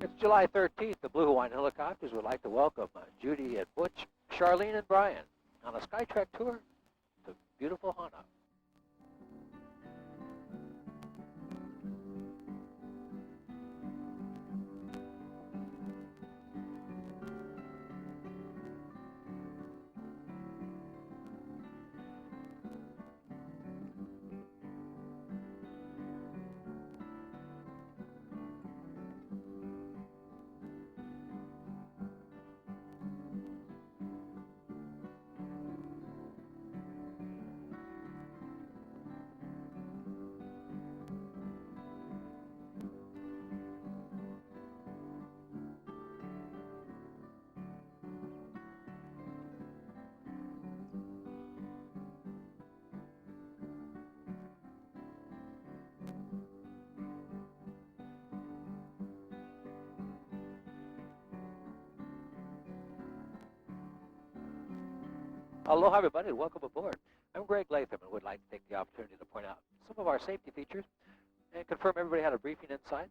It's July 13th. The Blue Hawaiian Helicopters would like to welcome Judy and Butch, Charlene and Brian on a Skytrek tour to beautiful Hana. Aloha, everybody, and welcome aboard. I'm Greg Latham and would like to take the opportunity to point out some of our safety features and confirm everybody had a briefing inside.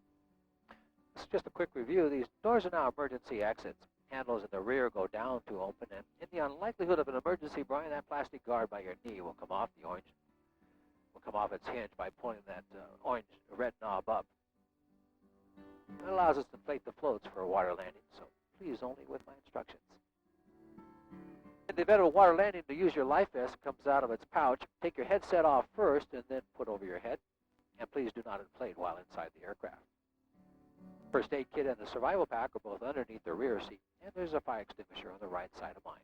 This is just a quick review. These doors are now emergency exits. Handles in the rear go down to open, and in the unlikelihood of an emergency, Brian, that plastic guard by your knee will come off. The orange will come off its hinge by pulling that red knob up. It allows us to inflate the floats for a water landing, so please only with my instructions. In the event of a water landing, to use your life vest comes out of its pouch. Take your headset off first and then put over your head. And please do not inflate while inside the aircraft. First aid kit and the survival pack are both underneath the rear seat, and there's a fire extinguisher on the right side of mine.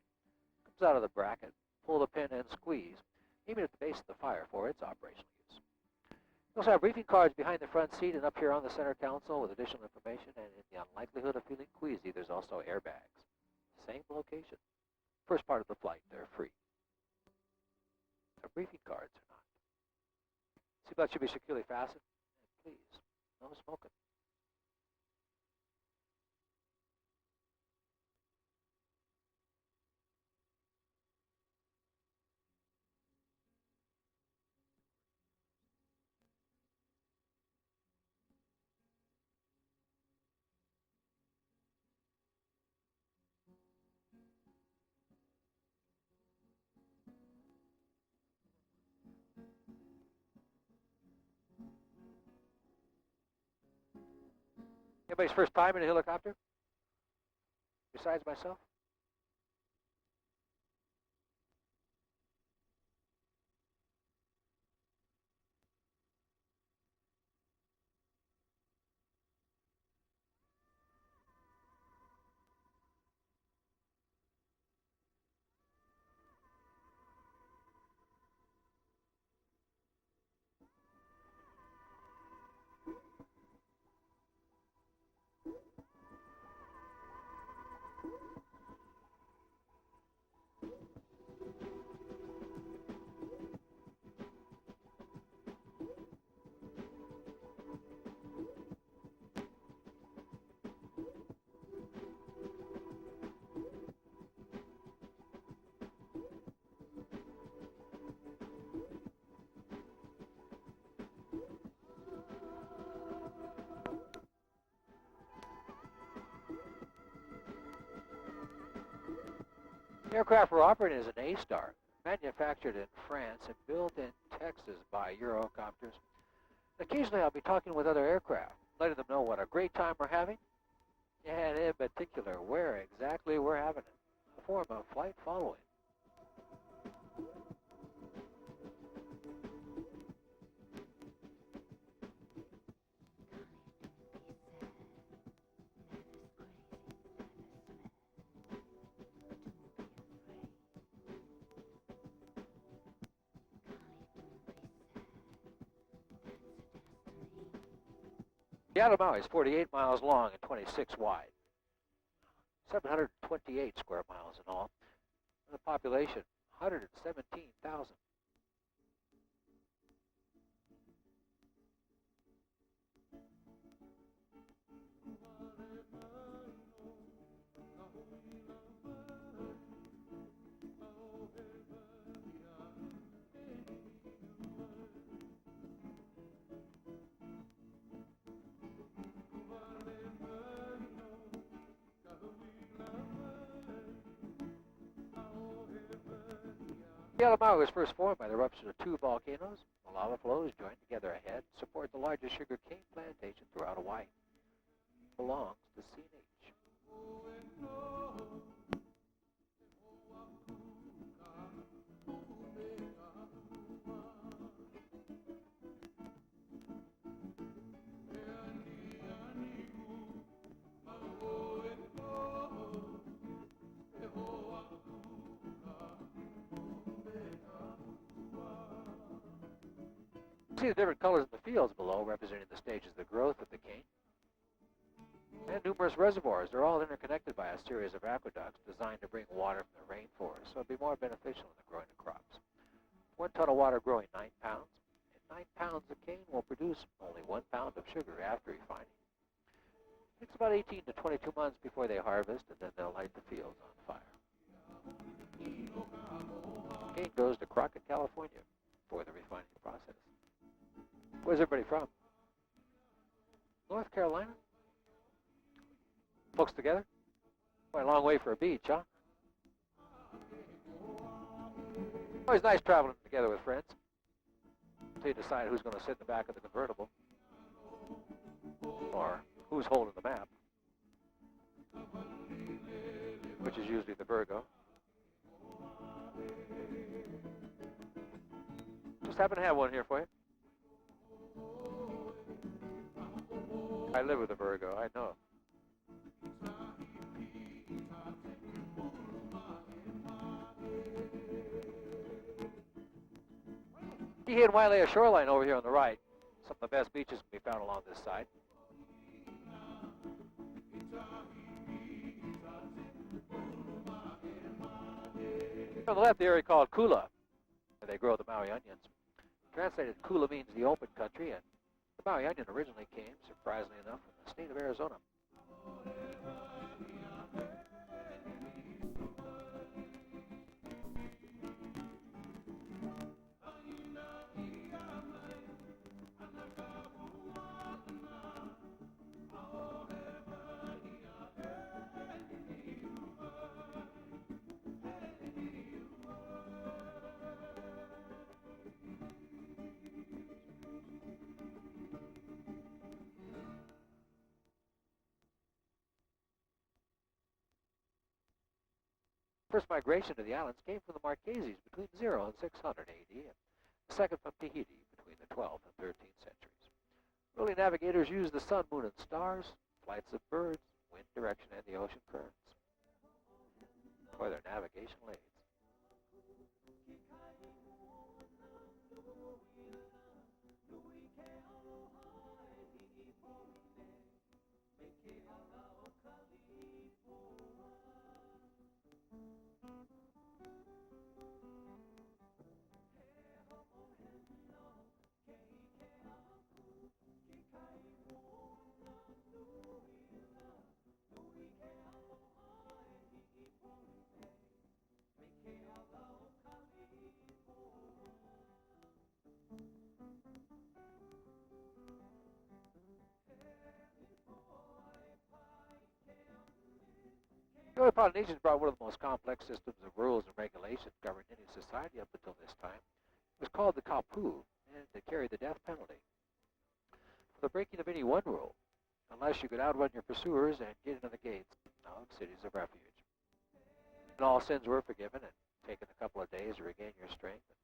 Comes out of the bracket, pull the pin and squeeze, aiming at the base of the fire for its operational use. We also have briefing cards behind the front seat and up here on the center console with additional information, and in the unlikelihood of feeling queasy, there's also airbags. Same location. First part of the flight, they're free. Our briefing cards are not. Seatbelt should be securely fastened. And please, no smoking. Anybody's first time in a helicopter? Besides myself? The aircraft we're operating is an A-Star, manufactured in France and built in Texas by Eurocopters. Occasionally I'll be talking with other aircraft, letting them know what a great time we're having, and in particular where exactly we're having it, a form of flight following. Seattle Maui is 48 miles long and 26 wide, 728 square miles in all, and the population, 117,000. Yalamawa was first formed by the eruption of two volcanoes. The lava flows joined together ahead support the largest sugar cane plantation throughout Hawaii. It belongs to CNH. See the different colors in the fields below representing the stages of the growth of the cane. And numerous reservoirs. They're all interconnected by a series of aqueducts designed to bring water from the rainforest, so it'd be more beneficial in the growing of crops. 1 ton of water growing 9 pounds, and 9 pounds of cane will produce only 1 pound of sugar after refining. It takes about 18 to 22 months before they harvest, and then they'll light the fields on fire. Cane goes to Crockett, California for the refining process. Where's everybody from? North Carolina? Folks together? Quite a long way for a beach, huh? Always nice traveling together with friends. Until you decide who's going to sit in the back of the convertible. Or who's holding the map. Which is usually the Virgo. Just happen to have one here for you. I live with a Virgo, I know. Kihei and Wailea shoreline over here on the right. Some of the best beaches can be found along this side. On the left, the area called Kula, where they grow the Maui onions. Translated, Kula means the open country, and the Maui onion originally came, surprisingly enough, from the state of Arizona. First migration to the islands came from the Marquesas between 0 and 600 AD, and the second from Tahiti between the 12th and 13th centuries. Early navigators used the sun, moon, and stars, flights of birds, wind direction, and the ocean currents for their navigational aids. The early Polynesians brought one of the most complex systems of rules and regulations governing any society up until this time. It was called the kapu, and it carried the death penalty. For the breaking of any one rule, unless you could outrun your pursuers and get into the gates of cities of refuge. And all sins were forgiven, and taken a couple of days to regain your strength, and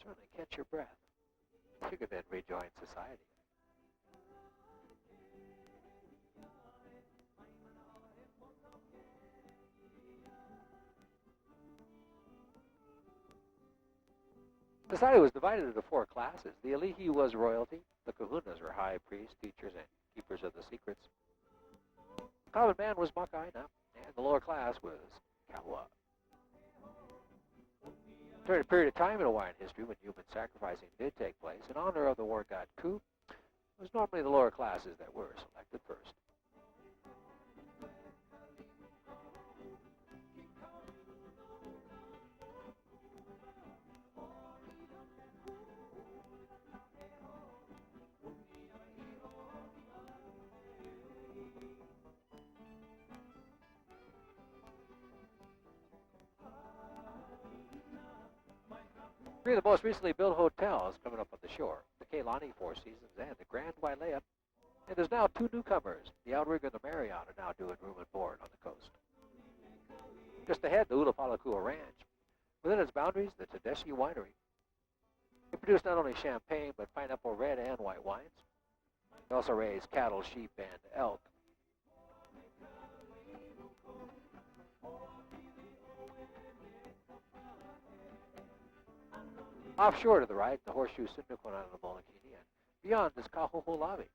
certainly catch your breath. You could then rejoin society. Society was divided into 4 classes. The Alihi was royalty, the Kahunas were high priests, teachers, and keepers of the secrets. The common man was Makaina, and the lower class was Kaua. During a period of time in Hawaiian history when human sacrificing did take place, in honor of the war god Ku, it was normally the lower classes that were selected first. Three of the most recently built hotels coming up on the shore, the Keilani Four Seasons and the Grand Wailea. And there's now two newcomers. The Outrigger and the Marriott are now doing room and board on the coast. Just ahead, the Ulapalakua Ranch. Within its boundaries, the Tedeschi Winery. They produce not only champagne, but pineapple red and white wines. They also raise cattle, sheep, and elk. Offshore to the right, the Horseshoe Syndicate Island of Molokini, and beyond is Kahoholawe,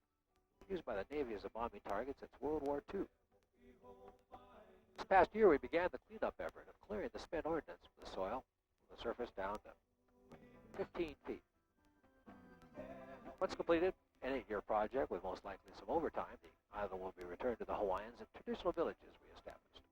used by the Navy as a bombing target since World War II. This past year, we began the cleanup effort of clearing the spent ordnance from the soil, from the surface down to 15 feet. Once completed, an 8-year project with most likely some overtime, the island will be returned to the Hawaiians and traditional villages reestablished.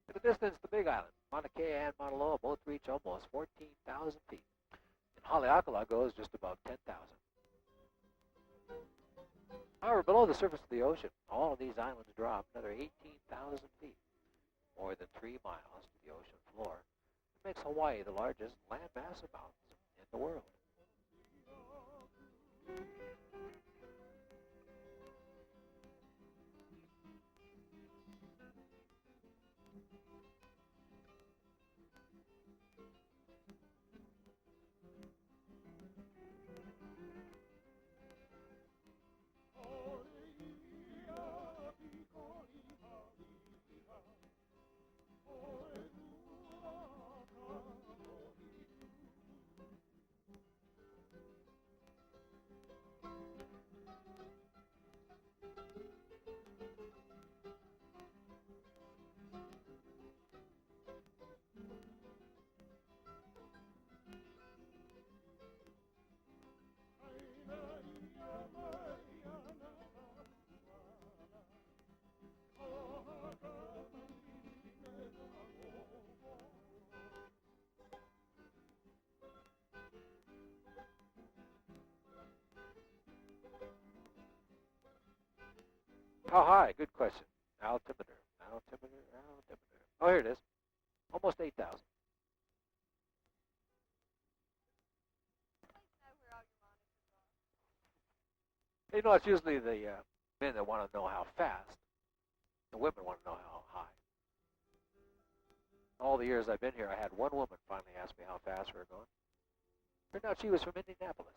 In the distance, the Big Island, Mauna Kea and Mauna Loa both reach almost 14,000 feet. And Haleakala goes just about 10,000. However, below the surface of the ocean, all of these islands drop another 18,000 feet, more than 3 miles to the ocean floor. It makes Hawaii the largest landmass of mountains in the world. How high? Good question. Altimeter. Oh, here it is. Almost 8,000. You know, it's usually the men that want to know how fast. The women want to know how high. All the years I've been here, I had one woman finally ask me how fast we were going. Turned out she was from Indianapolis.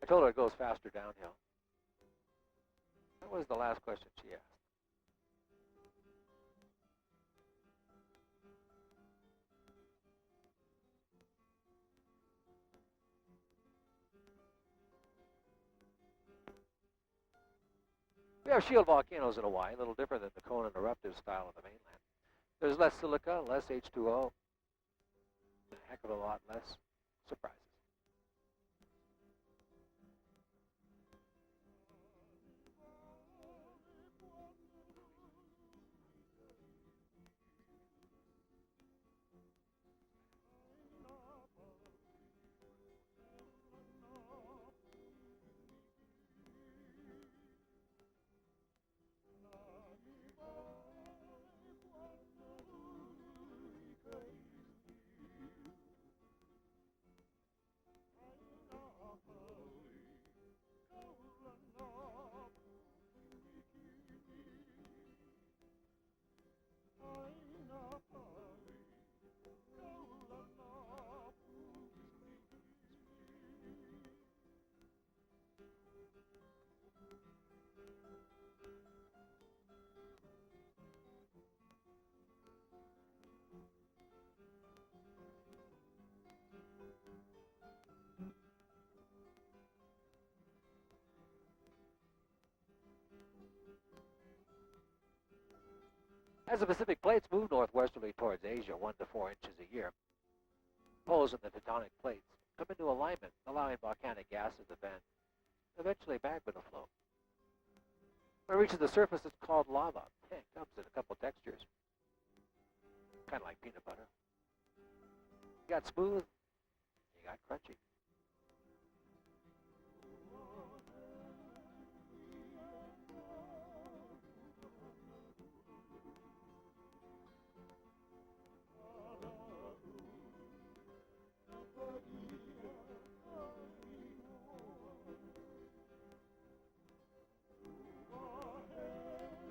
I told her it goes faster downhill. That was the last question she asked. We have shield volcanoes in Hawaii, a little different than the cone and eruptive style of the mainland. There's less silica, less H2O, a heck of a lot less surprises. As the Pacific plates move northwesterly towards Asia 1 to 4 inches a year, holes in the tectonic plates come into alignment, allowing volcanic gases to vent, eventually magma to flow. When it reaches the surface, it's called lava. It comes in a couple textures, kind of like peanut butter. You got smooth, you got crunchy.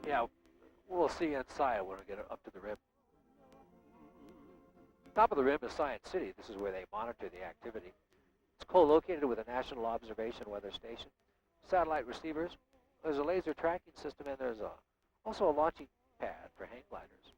Yeah, we'll see inside when we get up to the rim. Top of the rim is Science City. This is where they monitor the activity. It's co-located with a National Observation Weather Station, satellite receivers. There's a laser tracking system, and there's also a launching pad for hang gliders.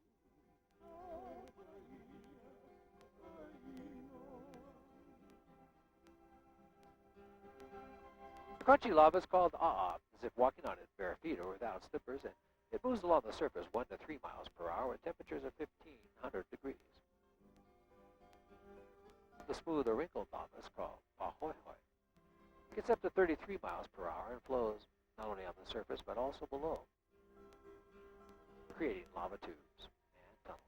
The crunchy lava is called as if walking on it bare feet or without slippers, and it moves along the surface 1 to 3 miles per hour at temperatures of 1,500 degrees. The smooth or wrinkled lava is called pahoehoe. It gets up to 33 miles per hour and flows not only on the surface but also below, creating lava tubes and tunnels.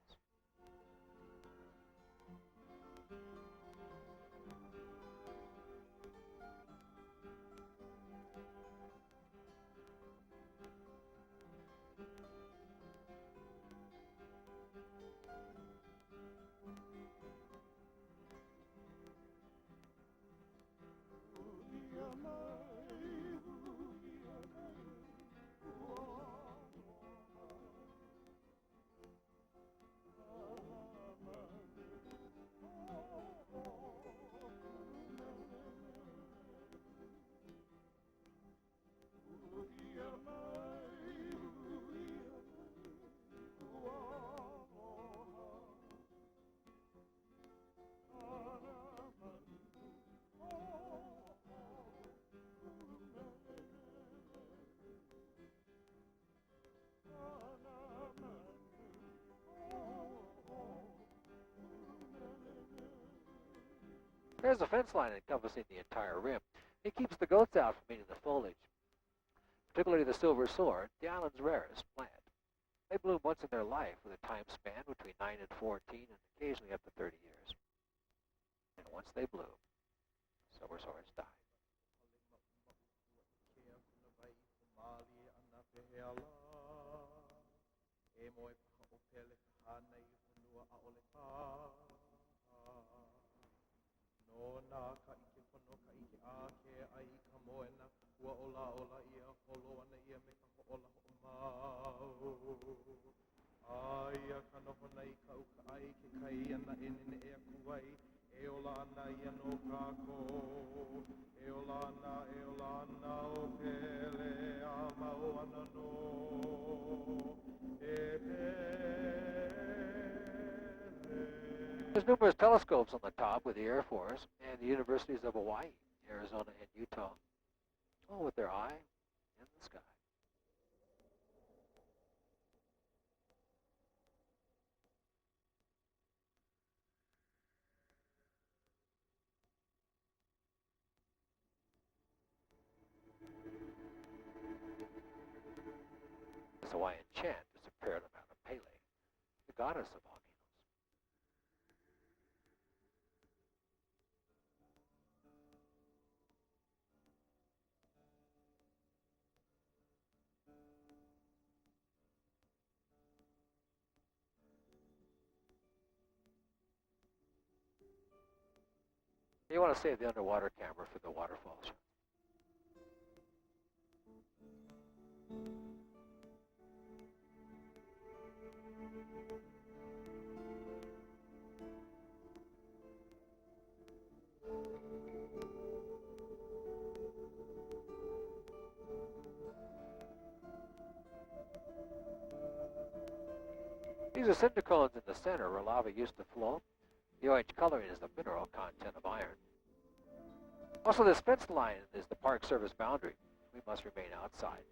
There's a fence line encompassing the entire rim. It keeps the goats out from eating the foliage, particularly the silver sword, the island's rarest plant. They bloom once in their life with a time span between 9 and 14 and occasionally up to 30 years. And once they bloom, silver swords die. There's numerous telescopes on the top with the Air Force and the universities of Hawaii, Arizona, and Utah, all with their eye in the sky. This Hawaiian chant is a parrot about Pele, the goddess of volcanoes. You want to save the underwater camera for the waterfalls. These are cinder cones in the center where lava used to flow. The orange coloring is the mineral content of iron. Also, this fence line is the Park Service boundary. We must remain outside.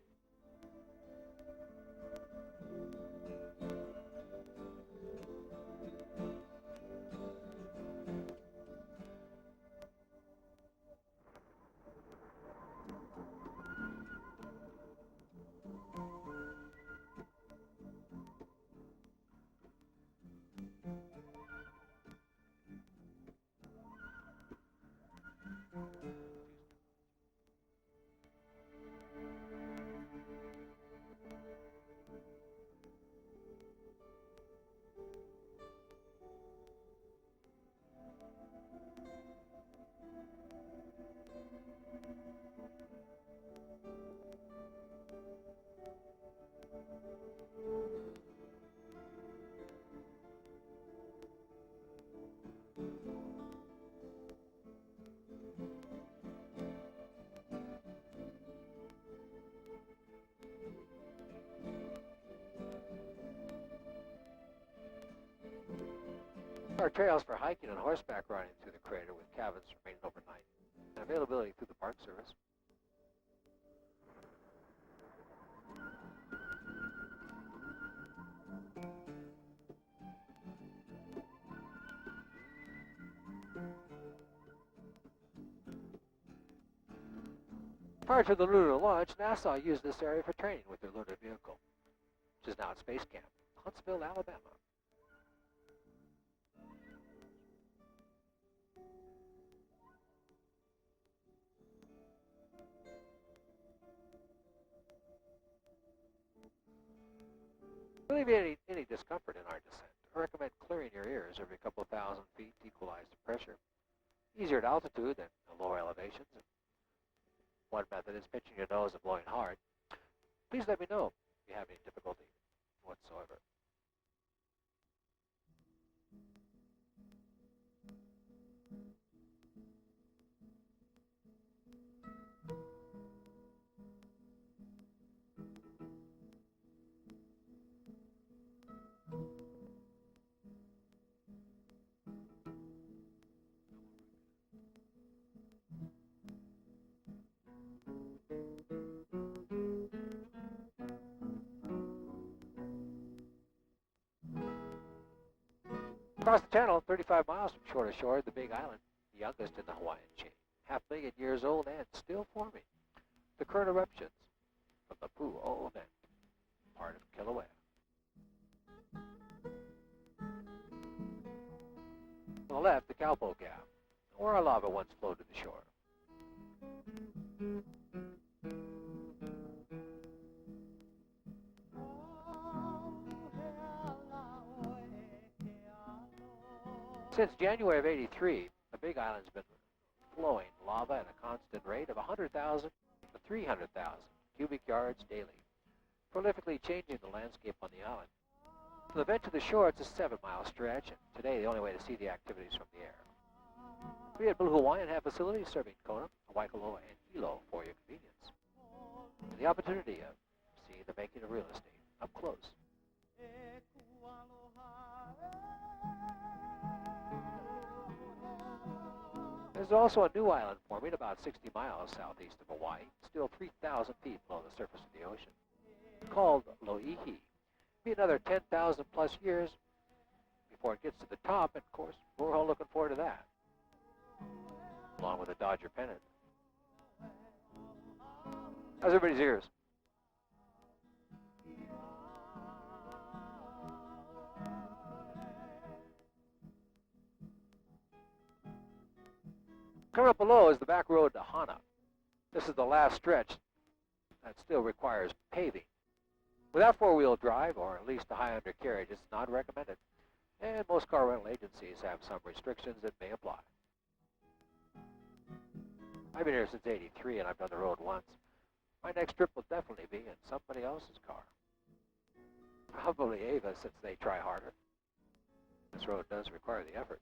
There are trails for hiking and horseback riding through the crater with cabins remaining overnight and availability through the Park Service. Prior to the lunar launch, NASA used this area for training with their lunar vehicle, which is now at Space Camp, Huntsville, Alabama. To alleviate any discomfort in our descent, I recommend clearing your ears every couple thousand feet to equalize the pressure. Easier at altitude than at lower elevations. One method is pinching your nose and blowing hard. Please let me know if you have any difficulty whatsoever. Across the channel, 35 miles from shore to shore, the Big Island, the youngest in the Hawaiian chain, 500,000 years old and still forming. The current eruptions from the Pu'o event, part of Kilauea. On the left, the Kaupo Gap, where our lava once flowed to the shore. Since January of '83, the Big Island's been flowing lava at a constant rate of 100,000 to 300,000 cubic yards daily, prolifically changing the landscape on the island. From the vent to the shore, it's a 7-mile stretch, and today the only way to see the activities from the air. We at Blue Hawaiian have facilities serving Kona, Waikoloa, and Hilo for your convenience. And the opportunity of seeing the making of real estate up close. There's also a new island forming about 60 miles southeast of Hawaii, still 3,000 feet below the surface of the ocean, called Loihi. It'll be another 10,000 plus years before it gets to the top, and of course, we're all looking forward to that, along with the Dodger pennant. How's everybody's ears? Coming up below is the back road to Hana. This is the last stretch that still requires paving. Without four-wheel drive, or at least a high undercarriage, it's not recommended. And most car rental agencies have some restrictions that may apply. I've been here since '83, and I've done the road once. My next trip will definitely be in somebody else's car. Probably Ava, since they try harder. This road does require the effort.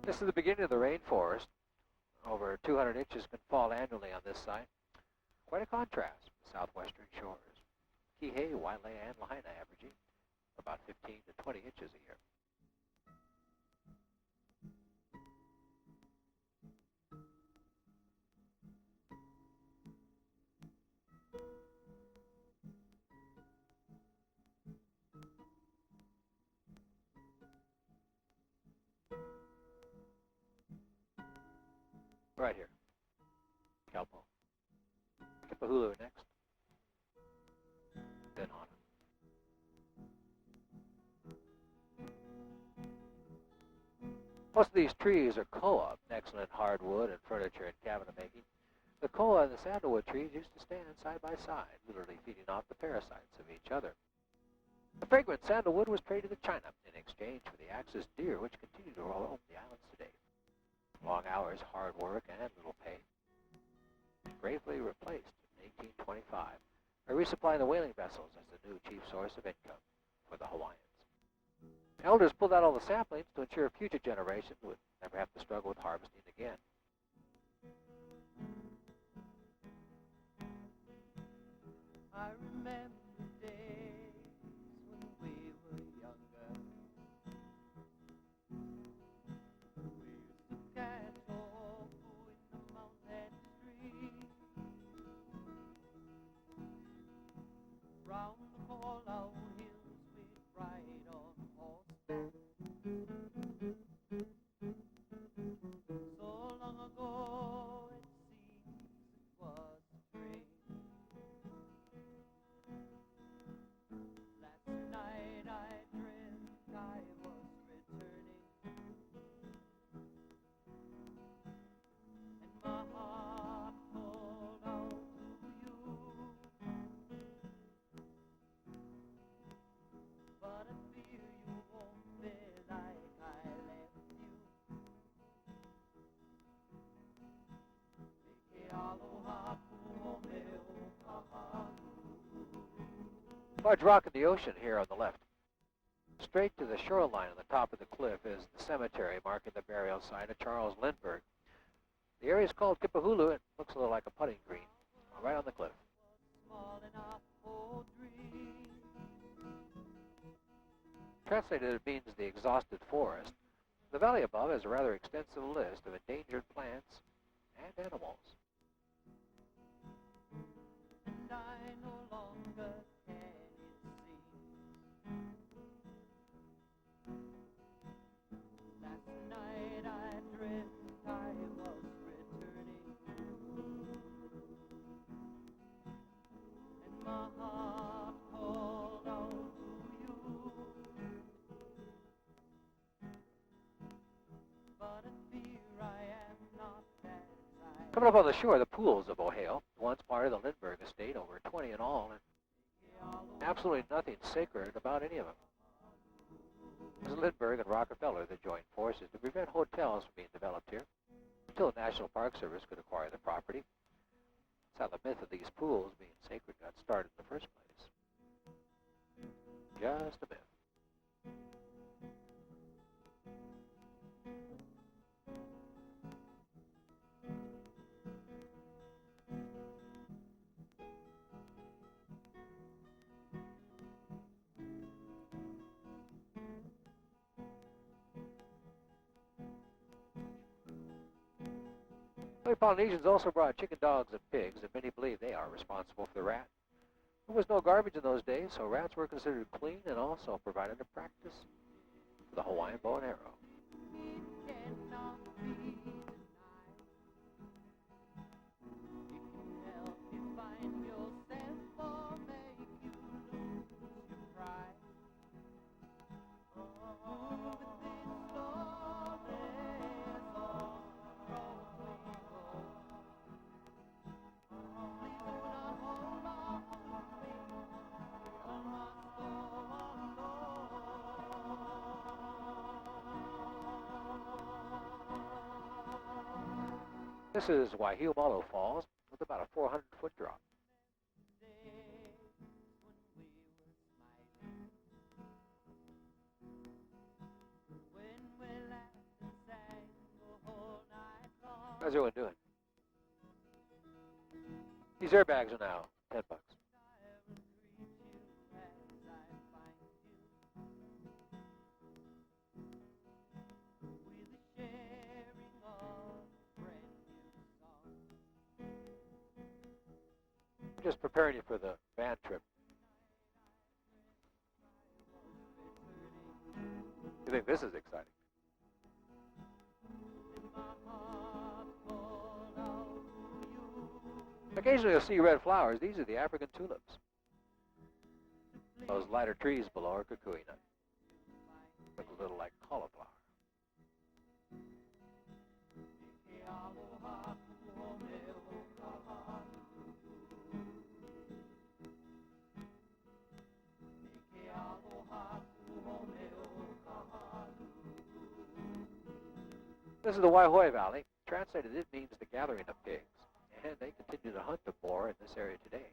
This is the beginning of the rainforest. Over 200 inches can fall annually on this site. Quite a contrast with southwestern shores. Kihei, Wailea, and Lahaina averaging about 15 to 20 inches a year. Right here. Kelpo. Kipahulu next. Then on. Most of these trees are koa, excellent hardwood and furniture and cabinet making. The koa and the sandalwood trees used to stand side by side, literally feeding off the parasites of each other. The fragrant sandalwood was traded to China in exchange for the axis deer, which continue to roam the islands today. Long hours, hard work, and little pay. Gravely replaced in 1825 by resupplying the whaling vessels as the new chief source of income for the Hawaiians. Elders pulled out all the saplings to ensure future generations would never have to struggle with harvesting again. I remember days when we were younger. We used to catch ofu in the mountain stream. Round the Kolau hills we'd ride on horseback. So long ago it seems it was strange. Last night I dreamt I was returning, and my heart called out to you. But I fear you won't be like I left you. Ke aloha kuhomeo kahaku. Large rock in the ocean here on the left. Straight to the shoreline on the top of the cliff is the cemetery marking the burial site of Charles Lindbergh. The area is called Kipahulu. It looks a little like a putting green, right on the cliff. Small enough for dreams. Translated, it means the exhausted forest. The valley above has a rather extensive list of endangered plants and animals. And I no longer can it seem. Last night I dreamt I was returning, and my heart called out to you. But I fear I am not that I Coming up on the shore, the pools of Ohio, once part of the Lindbergh estate, over 20 in all, and absolutely nothing sacred about any of them. It was Lindbergh and Rockefeller that joined forces to prevent hotels from being developed here until the National Park Service could acquire the property. That's how the myth of these pools being sacred got started in the first place. Just a myth. The Polynesians also brought chicken dogs and pigs, and many believe they are responsible for the rat. There was no garbage in those days, so rats were considered clean and also provided a practice for the Hawaiian bow and arrow. It cannot be denied. It can help you find yourself or make you lose your pride. With this story all wrong we go. Please do not hold on to me. We all must go alone. This is Waihiomalo Falls with about a 400-foot drop. Days when we were smiling, when we laughed and sang the whole night long. How's everyone doing? These airbags are now $10. I will greet you as I find you, with the sharing of a brand new song. Just preparing you for the van trip. You think this is exciting? And my heart called Occasionally you'll see red flowers. These are the African tulips. Those lighter trees below are kukui nut. Look a little like cauliflower. This is the Waihoi Valley. Translated, it means the gathering of pigs. And they continue to hunt the boar in this area today.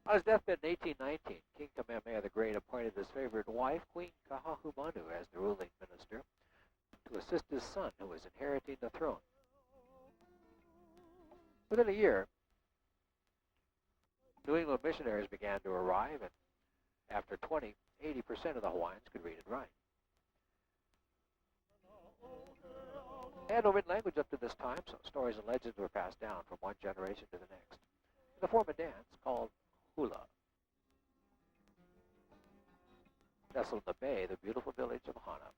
On his deathbed in 1819, King Kamehameha the Great appointed his favorite wife, Queen Kahahumanu, as the ruling minister to assist his son, who was inheriting the throne. Within a year, New England missionaries began to arrive, and after 80% of the Hawaiians could read and write. They had no written language up to this time, so stories and legends were passed down from one generation to the next in the form of dance called hula. Nestled in the bay, the beautiful village of Hana,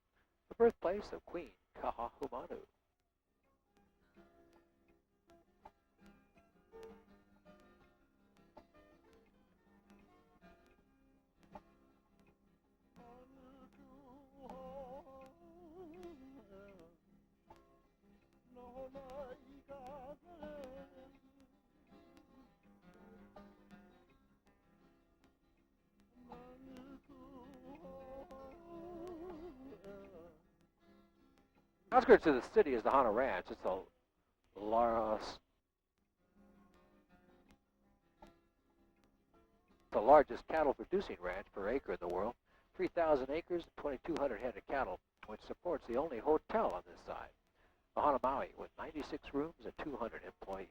the birthplace of Queen Kahahumanu. Outskirts of the city is the Hana Ranch. It's the largest cattle-producing ranch per acre in the world. 3,000 acres, 2,200 head of cattle, which supports the only hotel on this side, the Hana Maui, with 96 rooms and 200 employees.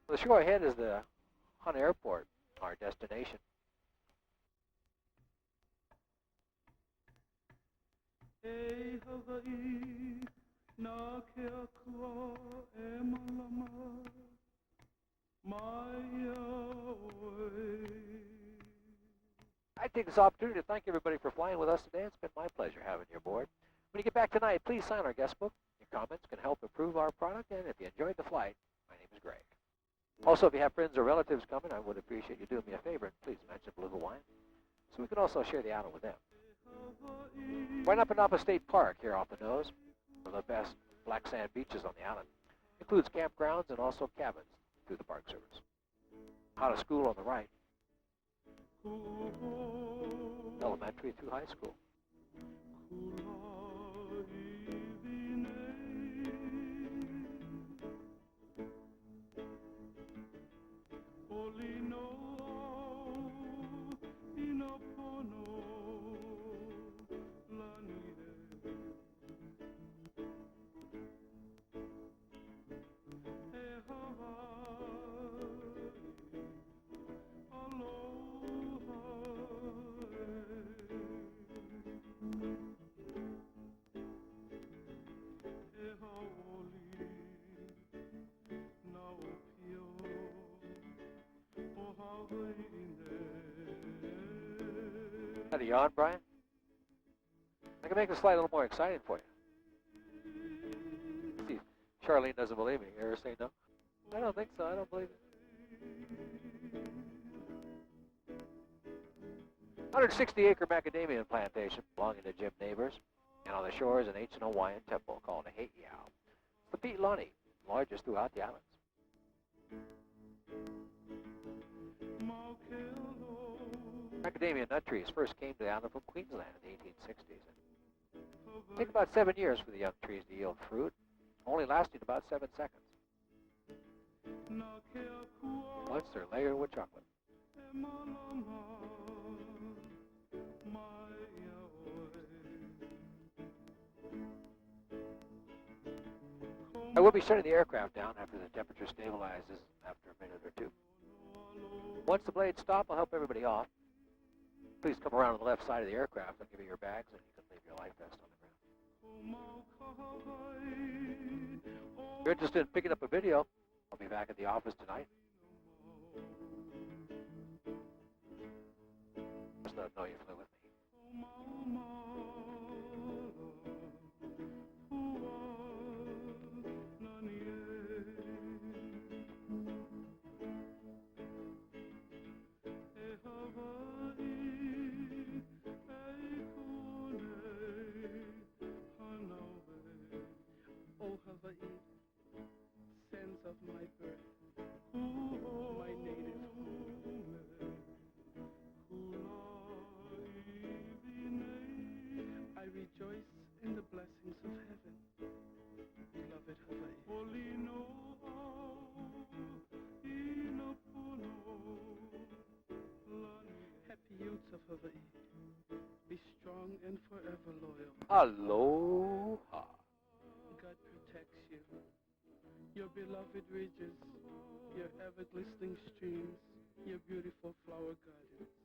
The shore ahead is the Hana Airport, our destination. Hey Hawaii, na ke akua e malama, mai aoi. I take this opportunity to thank everybody for flying with us today. It's been my pleasure having you aboard. When you get back tonight, please sign our guest book. Your comments can help improve our product, and if you enjoyed the flight, my name is Greg. Also, if you have friends or relatives coming, I would appreciate you doing me a favor and please mention Blue Hawaiian, so we can also share the island with them. Right up in Napa State Park here off the nose, one of the best black sand beaches on the island. Includes campgrounds and also cabins through the Park Service. Hana School on the right. Elementary through high school. Had a yawn, Brian? I can make this flight a little more exciting for you. See, Charlene doesn't believe me. You ever say no? I don't think so. I don't believe it. 160-acre macadamia plantation belonging to Jim Neighbors, and on the shore is an ancient Hawaiian temple called a Heiau. It's the Pi'ilani, largest throughout the islands. Macadamia nut trees first came to the island from Queensland in the 1860s. It took about 7 years for the young trees to yield fruit, only lasting about 7 seconds. Once they're layered with chocolate. I will be shutting the aircraft down after the temperature stabilizes after a minute or two. Once the blades stop, I'll help everybody off. Please come around on the left side of the aircraft. I'll give you your bags and you can leave your life vest on the ground. If you're interested in picking up a video, I'll be back at the office tonight. Just let them know you flew with me. Oh, Hawaii, sense of my birth, my native home. I rejoice in the blessings of heaven, beloved Hawaii. Happy youths of Hawaii, be strong and forever loyal. Aloha. God protects you. Your beloved ridges, your ever glistening streams, your beautiful flower gardens.